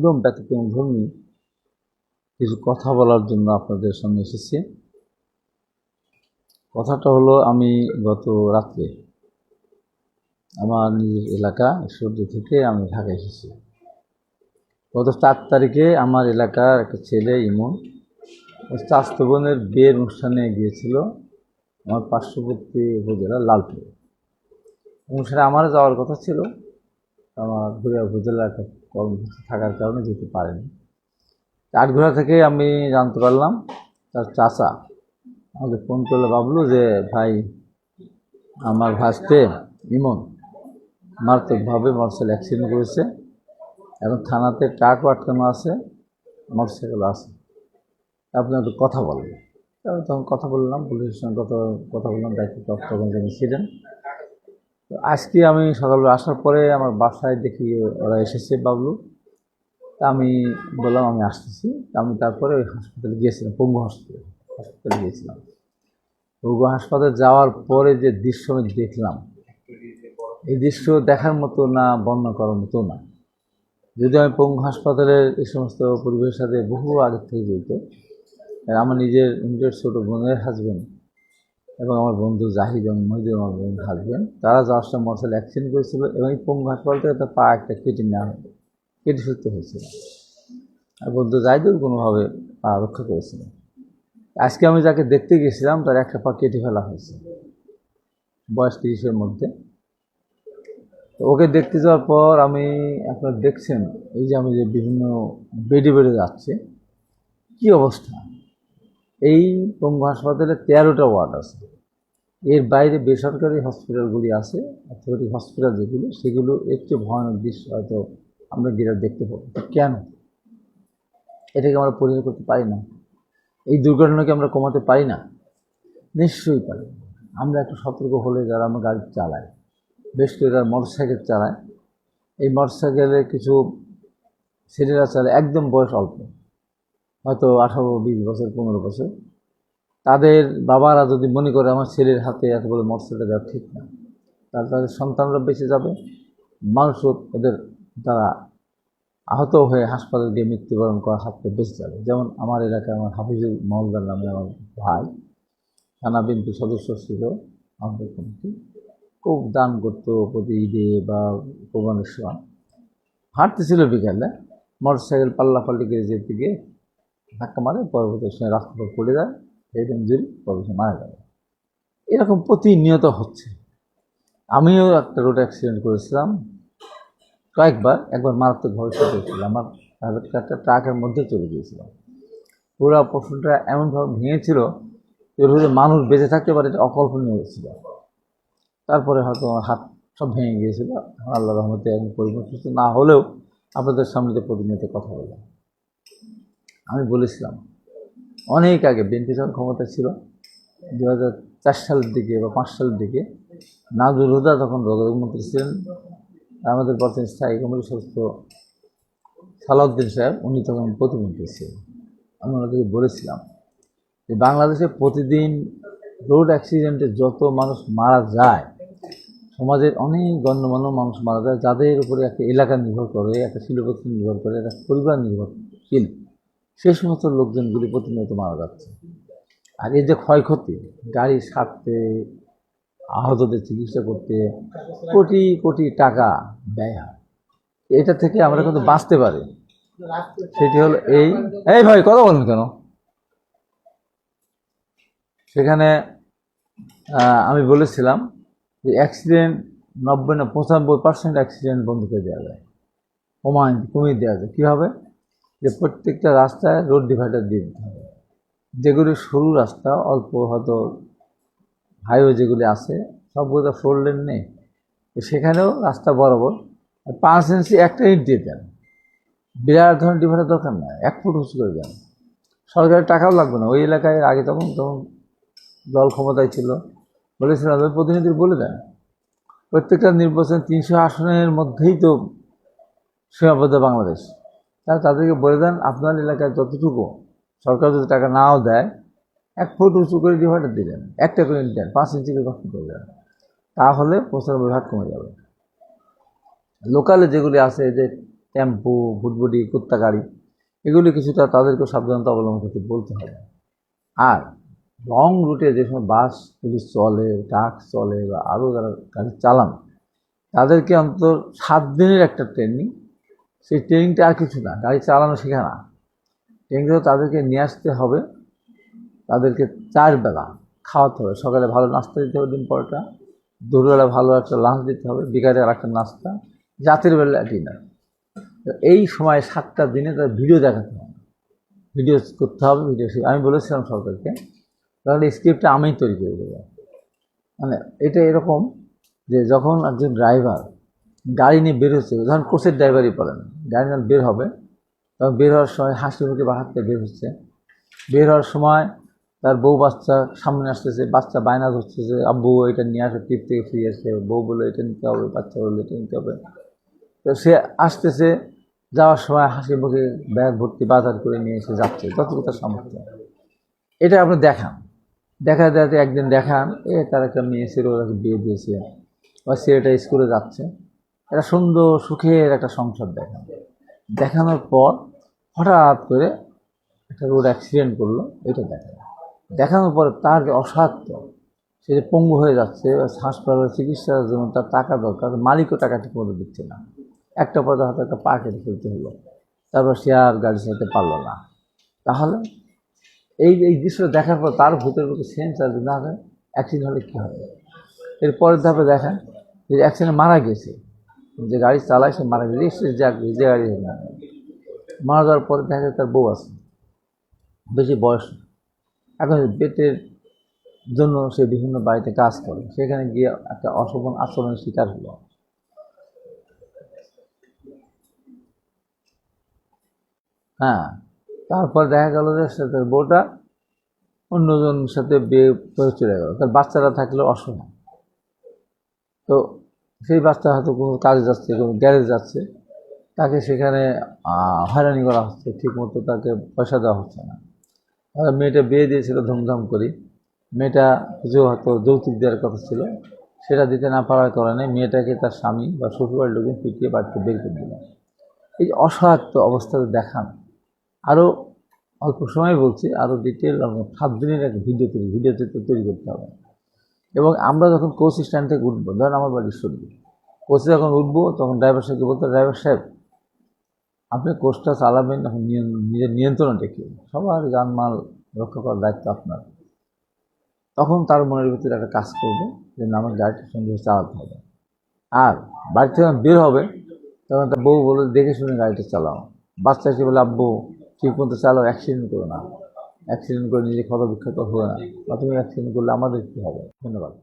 একদম ব্যতিক্রমধর্মী কিছু কথা বলার জন্য আপনাদের সামনে এসেছি। কথাটা হলো, আমি গত রাত্রে আমার নিজের এলাকা ঈশ্বরদী থেকে আমি ঢাকা এসেছি। গত 4 তারিখে আমার এলাকার একটা ছেলে ইমন চাচাতো বোনের বিয়ের অনুষ্ঠানে গিয়েছিল আমার পার্শ্ববর্তী উপজেলা লালপুর। অনুষ্ঠানে আমারও যাওয়ার কথা ছিল, আমার ঘুরিয়া উপজেলা একটা কর্মসূচি থাকার কারণে যেতে পারেনি। আটঘোড়া থেকে আমি জানতে পারলাম তার চাচা আমাকে ফোন করলে ভাবলো যে ভাই, আমার ভাসতে ইমন মারাত্মকভাবে মোটরসাইকেল অ্যাক্সিডেন্ট করেছে, এখন থানাতে ট্রাকও আটকানো আছে, মোটরসাইকেল আছে, আপনি একটু কথা বলেন। আমি তখন কথা বললাম, পুলিশের সঙ্গে কথা বললাম, দায়িত্বপ্রাপ্ত তখন যিনি ছিলেন। তো আজকে আমি সকালবেলা আসার পরে আমার বাসায় দেখি ওরা এসেছে বাবলু। আমি বললাম আমি আসতেছি। আমি তারপরে ওই হাসপাতালে গিয়েছিলাম, পঙ্গু হাসপাতালে গিয়েছিলাম। পঙ্গু হাসপাতালে যাওয়ার পরে যে দৃশ্য আমি দেখলাম, এই দৃশ্য দেখার মতো না, বর্ণনা করার মতো না। যদি আমি পঙ্গু হাসপাতালের এই সমস্ত পরিবেশের সাথে বহু আগে থেকে জড়িত, আমার নিজের ইমিডিয়েট ছোটো বোনের হাজব্যান্ড এবং আমার বন্ধু জাহিদ এবং মহিদুর আমার বোনের হাজব্যান্ড, তারা যাওয়ার সময় মোটরসাইকেল অ্যাক্সিডেন্ট করেছিল এবং এই পঙ্গু হাসপাতাল থেকে তার পা একটা কেটে ফেলতে হয়েছিল। আর বন্ধু জাহিদুল কোনোভাবে পা রক্ষা করেছিল। আজকে আমি যাকে দেখতে গেছিলাম তার একটা পা কেটে ফেলা হয়েছে, বয়স 30-এর মধ্যে। তো ওকে দেখতে যাওয়ার পর আমি, আপনারা দেখছেন এই যে আমি যে বিভিন্ন বেডে যাচ্ছে, কি অবস্থা। এই পঙ্গু হাসপাতালে 13টা ওয়ার্ড আছে, এর বাইরে বেসরকারি হসপিটালগুলি আছে, অর্থনৈতিক হসপিটাল যেগুলো, সেগুলো একটু ভয়ানক দৃশ্য হয়তো আমরা গিয়ে দেখতে পাবো। কেন এটাকে আমরা পরিহার করতে পারি না? এই দুর্ঘটনাকে আমরা কমাতে পারি না? নিশ্চয়ই পারি। আমরা একটু সতর্ক হলে, যারা আমরা গাড়ি চালাই, বেশ করে যারা মোটরসাইকেল চালায়, এই মোটরসাইকেলে কিছু ছেলেরা চালায় একদম বয়স অল্প, হয়তো 18-20 বছর, 15 বছর, তাদের বাবারা যদি মনে করে আমার ছেলের হাতে এত বড় মোটরসাইকেল দেওয়া ঠিক না, তাহলে তাদের সন্তানরা বেঁচে যাবে, মানুষও ওদের দ্বারা আহত হয়ে হাসপাতাল গিয়ে মৃত্যুবরণ করার হাত থেকে বেঁচে যাবে। যেমন আমার এলাকায় আমার হাফিজুল মহলদার নামে আমার ভাই থানা বিএনপি সদস্য ছিল, আমাদের কমিটি, খুব দান করতো প্রতি ঈদে বা কোরবানির সময়। হাঁটতেছিল বিকালে, মোটরসাইকেল পাল্লাপাল্লি করে যেতে গিয়ে ধাক্কা মারে, পরবর্তী সময় রাস্তায় পড়ে যায়, হেড ইঞ্জুরি, পরবর্তী মারা গেল। এরকম প্রতিনিয়ত হচ্ছে। আমিও একটা রোড অ্যাক্সিডেন্ট করেছিলাম কয়েকবার, একবার মারাত্মকভাবে হয়েছিল। আমার প্রাইভেট কারটা ট্রাকের মধ্যে চলে গিয়েছিলাম, পুরো পশুটা এমনভাবে ভেঙেছিল যে মানুষ বেঁচে থাকতে পারে, এটা অকল্পনীয় ছিল। তারপরে হয়তো আমার হাত সব ভেঙে গিয়েছিল। আল্লাহ রহমতে এখন পরিবার সুস্থ না হলেও আপনাদের সামনে প্রতিনিয়ত কথা বললাম। আমি বলেছিলাম অনেক আগে, বিএনপি যখন ক্ষমতা ছিল 2004 সালের দিকে বা 5 সালের দিকে, নাজুল হুদা তখন মন্ত্রী ছিলেন, আমাদের বর্তমান স্থায়ী কমিটির সদস্য সালাউদ্দিন সাহেব, উনি তখন প্রতিমন্ত্রী ছিলেন। আমি ওনাদেরকে বলেছিলাম যে বাংলাদেশে প্রতিদিন রোড অ্যাক্সিডেন্টে যত মানুষ মারা যায়, সমাজের অনেক গণ্যমান্য মানুষ মারা যায়, যাদের উপরে একটা এলাকা নির্ভর করে, একটা শিল্পপতি নির্ভর করে, একটা পরিবার নির্ভরশীল, সেই সমস্ত লোকজনগুলি প্রতিনিয়ত মারা যাচ্ছে। আর এই যে ক্ষয়ক্ষতি, গাড়ি সারতে, আহতদের চিকিৎসা করতে কোটি কোটি টাকা ব্যয় হয়, এটা থেকে আমরা কিন্তু বাঁচতে পারি। সেটি হলো এই ভাই কথা বলেন কেন? সেখানে আমি বলেছিলাম যে অ্যাক্সিডেন্ট 90 না 95% অ্যাক্সিডেন্ট বন্ধ করে দেওয়া যায়, কমিয়ে দেওয়া যায়। কীভাবে? যে প্রত্যেকটা রাস্তায় রোড ডিভাইডার দিয়ে দিতে হবে। যেগুলি সরু রাস্তা, অল্প হয়তো হাইওয়ে যেগুলি আছে, সবগুলো 4 লেন নেই, তো সেখানেও রাস্তা বরাবর 5 ইঞ্চি একটা ইট দিয়ে দেন। বিরাট ধরনের ডিভাইডার দরকার নয়, 1 ফুট উঁচু করে দেন, সরকারের টাকাও লাগবে না। ওই এলাকায় আগে তখন দল ক্ষমতায় ছিল, বলেছিলাম প্রতিনিধি বলে দেন, প্রত্যেকটা নির্বাচন 300 আসনের মধ্যেই তো সীমাবদ্ধ বাংলাদেশ, তাদেরকে বলে দেন আপনার এলাকায় যতটুকু সরকার যদি টাকা নাও দেয়, 1 ফুট উঁচু করে ডিভাইডার দিলেন, একটা করে দেন, 5 ইঞ্চি করে গঠন করে দেন, তাহলে প্রচার বিভাগ কমে যাবে। লোকালে যেগুলি আছে, যে টেম্পো, ভুটভুটি, কুত্তা গাড়ি, এগুলি কিছুটা তাদেরকেও সাবধানতা অবলম্বন করতে বলতে হবে। আর লং রুটে যে সময় বাস পুলিশ চলে, ট্রাক চলে বা আরও যারা গাড়ি চালান, তাদেরকে অন্তত 7 দিনের একটা ট্রেনিং। সেই ট্রেনিংটা আর কিছু না, গাড়ি চালানো শেখা না, ট্রেনিংটা তাদেরকে নিয়ে আসতে হবে। তাদেরকে 4 বেলা খাওয়াতে হবে। সকালে ভালো নাস্তা দিতে হবে, ডিম পরোটা, দুপুরবেলা ভালো একটা লাঞ্চ দিতে হবে, বিকালে আর একটা নাস্তা, রাতের বেলা ডিনার। তো এই সময় 7টা দিনে তার ভিডিও দেখাতে হবে, ভিডিও করতে হবে। আমি বলেছিলাম সরকারকে, তাহলে স্ক্রিপ্টটা আমিই তৈরি করে দেবো। মানে এটা এরকম যে যখন একজন ড্রাইভার গাড়ি নিয়ে বের হচ্ছে, ধরুন কোচের ড্রাইভারই বলেন, গাড়ি নিয়ে বের হবে, তখন বের হওয়ার সময় হাসি মুখে বাহাতে বের হচ্ছে। বের হওয়ার সময় তার বউ বাচ্চা সামনে আসতেছে, বাচ্চা বায়না ধরছে যে আব্বু এটা নিয়ে আসে, টিপ থেকে ফিরে আসে, বউ বলে এটা নিতে হবে, বাচ্চা বলে এটা নিতে হবে। তো সে আসতেছে, যাওয়ার সময় হাসি মুখে ব্যাগ ভর্তি বাজার করে নিয়ে এসে যাচ্ছে যতটুকু তার সামর্থ্য। এটা আপনি দেখান, দেখাতে একদিন দেখান তার একটা মেয়ে ছিল, ওরা বিয়ে দিয়েছে, বা ছেলেটা স্কুলে যাচ্ছে, একটা সুন্দর সুখের একটা সংসার দেখানোর পর হঠাৎ করে একটা রোড অ্যাক্সিডেন্ট করলো, এটা দেখানোর পরে তার যে অসাধ্য, সে যে পঙ্গু হয়ে যাচ্ছে, হাসপাতালে চিকিৎসার জন্য তার টাকা দরকার, মালিকও টাকা ঠিক মতো দিচ্ছে না, একটা পরে হয়তো একটা পা কেটে ফেলতে হলো, তারপর সে আর গাড়ি চালাতে পারলো না। তাহলে এই দৃশ্যটা দেখার পর তার ভূতের প্রতি সেন্স আসবে, না হয় অ্যাক্সিডেন্ট হলে কী হবে। এর পরের ধাপে দেখেন যে অ্যাক্সিডেন্ট মারা গেছে, যে গাড়ি চালায় সে মারা গেছে, যে গাড়ি না, মারা যাওয়ার পরে দেখা যায় তার বউ আছে, বেশি বয়স। এখন পেটের জন্য সে বিভিন্ন বাড়িতে কাজ করে, সেখানে গিয়ে একটা অশোভন আচরণের শিকার হলো। হ্যাঁ, তারপর দেখা গেল যে তার বউটা অন্যজনের সাথে বিয়ে করে চলে গেল, তার বাচ্চারা থাকলেও অসহায়। তো সেই বাচ্চা হয়তো কোনো কাজে যাচ্ছে, কোনো গ্যারেজ যাচ্ছে, তাকে সেখানে হয়রানি করা হচ্ছে, ঠিকমতো তাকে পয়সা দেওয়া হচ্ছে না। মেয়েটা বিয়ে দিয়েছিল ধুমধাম করি, মেয়েটা কিছু হয়তো যৌতুক দেওয়ার কথা ছিল, সেটা দিতে না পারার কারণে মেয়েটাকে তার স্বামী বা শ্বশুরবাড়ির লোকজন পিটিয়ে বাড়িতে বের করে দিল। এই অসহায়ত্ব অবস্থাতে দেখান। আরও অল্প সময় বলছি, আরও ডিটেল 7 দিনের একটা ভিডিও তৈরি করতে হবে। এবং আমরা যখন কোচ স্ট্যান্ড থেকে উঠবো, ধরেন আমার বাড়ির সর্দি, কোচে যখন উঠবো তখন ড্রাইভার সাহেবকে বলতে, ড্রাইভার সাহেব আপনি কোচটা চালাবেন, এখন নিজের নিয়ন্ত্রণে রেখে, সবার জানমাল রক্ষা করার দায়িত্ব আপনার। তখন তার মনের ভিতরে একটা কাজ করবে যে না, আমার গাড়িটা সুন্দর চালাতে হবে। আর বাড়ি থেকে যখন বের হবে তখন তার বউ বলে দেখে শুনে গাড়িটা চালাও। বাচ্চা এসে বলে আব্বু ঠিক মতো চালাও, অ্যাক্সিডেন্ট করো না, অ্যাক্সিডেন্ট করে নিজে ক্ষত বিক্ষত হবে না, বা তুমি অ্যাক্সিডেন্ট করলে আমাদের কী হবে। ধন্যবাদ।